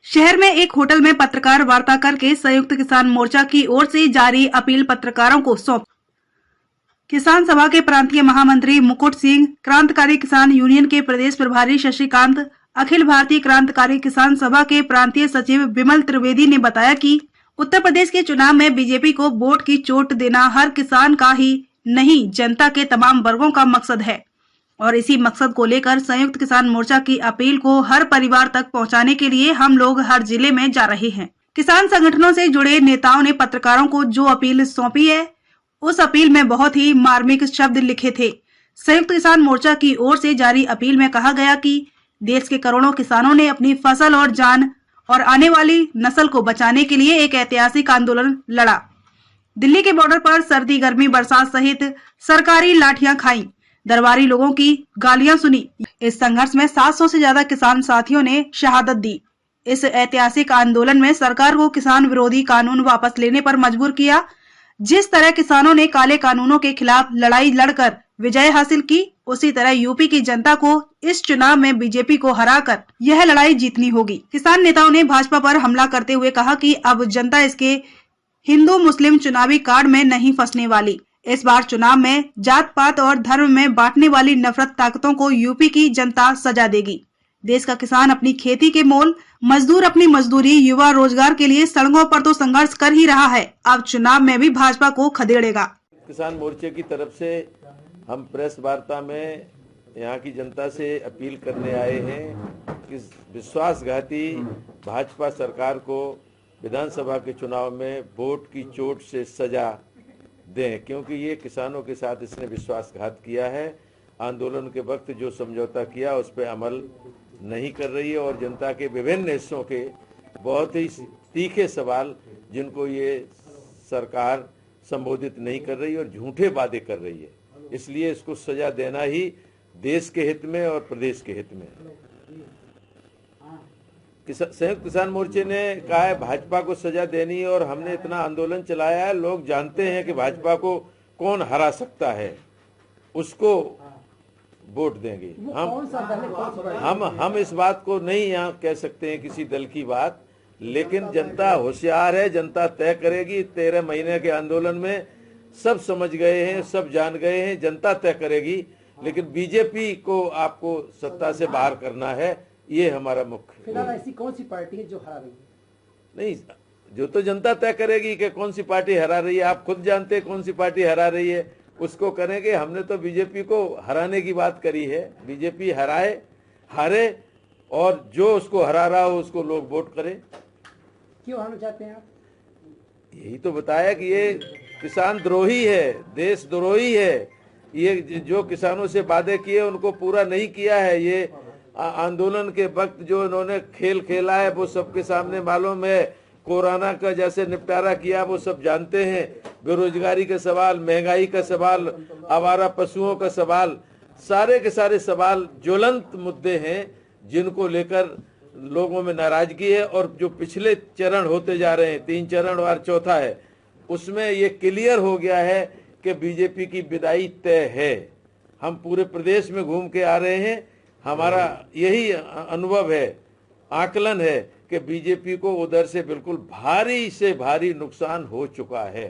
शहर में एक होटल में पत्रकार वार्ता करके संयुक्त किसान मोर्चा की ओर से जारी अपील पत्रकारों को सौंप। किसान सभा के प्रांतीय महामंत्री मुकुट सिंह, क्रांतिकारी किसान यूनियन के प्रदेश प्रभारी शशिकांत, अखिल भारतीय क्रांतिकारी किसान सभा के प्रांतीय सचिव विमल त्रिवेदी ने बताया कि उत्तर प्रदेश के चुनाव में बीजेपी को वोट की चोट देना हर किसान का ही नहीं, जनता के तमाम वर्गों का मकसद है और इसी मकसद को लेकर संयुक्त किसान मोर्चा की अपील को हर परिवार तक पहुंचाने के लिए हम लोग हर जिले में जा रहे हैं। किसान संगठनों से जुड़े नेताओं ने पत्रकारों को जो अपील सौंपी है, उस अपील में बहुत ही मार्मिक शब्द लिखे थे। संयुक्त किसान मोर्चा की ओर से जारी अपील में कहा गया कि देश के करोड़ों किसानों ने अपनी फसल और जान और आने वाली नस्ल को बचाने के लिए एक ऐतिहासिक आंदोलन लड़ा। दिल्ली के बॉर्डर पर सर्दी, गर्मी, बरसात सहित सरकारी लाठियां खाई, दरबारी लोगों की गालियां सुनी। इस संघर्ष में 700 से ज्यादा किसान साथियों ने शहादत दी। इस ऐतिहासिक आंदोलन में सरकार को किसान विरोधी कानून वापस लेने पर मजबूर किया। जिस तरह किसानों ने काले कानूनों के खिलाफ लड़ाई लड़कर विजय हासिल की, उसी तरह यूपी की जनता को इस चुनाव में बीजेपी को हराकर यह लड़ाई जीतनी होगी। किसान नेताओं ने भाजपा पर हमला करते हुए कहा कि अब जनता इसके हिंदू मुस्लिम चुनावी कार्ड में नहीं फंसने वाली। इस बार चुनाव में जात पात और धर्म में बांटने वाली नफरत ताकतों को यूपी की जनता सजा देगी। देश का किसान अपनी खेती के मोल, मजदूर अपनी मजदूरी, युवा रोजगार के लिए सड़कों पर तो संघर्ष कर ही रहा है, अब चुनाव में भी भाजपा को खदेड़ेगा। किसान मोर्चे की तरफ से हम प्रेस वार्ता में यहाँ की जनता से अपील करने आए हैं कि विश्वासघाती भाजपा सरकार को विधानसभा के चुनाव में वोट की चोट से सजा दें, क्योंकि ये किसानों के साथ इसने विश्वासघात किया है। आंदोलन के वक्त जो समझौता किया उस पर अमल नहीं कर रही है और जनता के विभिन्न हिस्सों के बहुत ही तीखे सवाल जिनको ये सरकार संबोधित नहीं कर रही और झूठे वादे कर रही है, इसलिए इसको सजा देना ही देश के हित में और प्रदेश के हित में है। संयुक्त किसान मोर्चे ने कहा है भाजपा को सजा देनी है और हमने इतना आंदोलन चलाया है, लोग जानते हैं कि भाजपा को कौन हरा सकता है, उसको वोट देंगे। हम इस बात को नहीं यहाँ कह सकते हैं किसी दल की बात, लेकिन जनता होशियार है, जनता तय करेगी। 13 महीने के आंदोलन में सब समझ गए हैं, सब जान गए हैं, जनता तय करेगी। लेकिन बीजेपी को आपको सत्ता से बाहर करना है, ये हमारा मुख्य। फिलहाल ऐसी कौन सी पार्टी है जो हरा रही है? नहीं, जो तो जनता तय करेगी कि कौन सी पार्टी हरा रही है। आप खुद जानते हैं कौन सी पार्टी हरा रही है, उसको करेंगे। हमने तो बीजेपी को हराने की बात करी है। बीजेपी हारे और जो उसको हरा रहा हो उसको लोग वोट करें। क्यों हराना चाहते हैं आप? यही तो बताया कि ये किसान द्रोही है, देश द्रोही है। ये जो किसानों से वादे किए उनको पूरा नहीं किया है। ये आंदोलन के वक्त जो इन्होंने खेल खेला है वो सबके सामने मालूम है। कोरोना का जैसे निपटारा किया वो सब जानते हैं। बेरोजगारी का सवाल, महंगाई का सवाल, आवारा पशुओं का सवाल, सारे के सारे सवाल ज्वलंत मुद्दे हैं जिनको लेकर लोगों में नाराजगी है। और जो पिछले चरण होते जा रहे हैं, 3 चरण और चौथा है, उसमें ये क्लियर हो गया है कि बीजेपी की विदाई तय है। हम पूरे प्रदेश में घूम के आ रहे हैं, हमारा यही अनुभव है, आकलन है कि बीजेपी को उधर से बिल्कुल भारी से भारी नुकसान हो चुका है।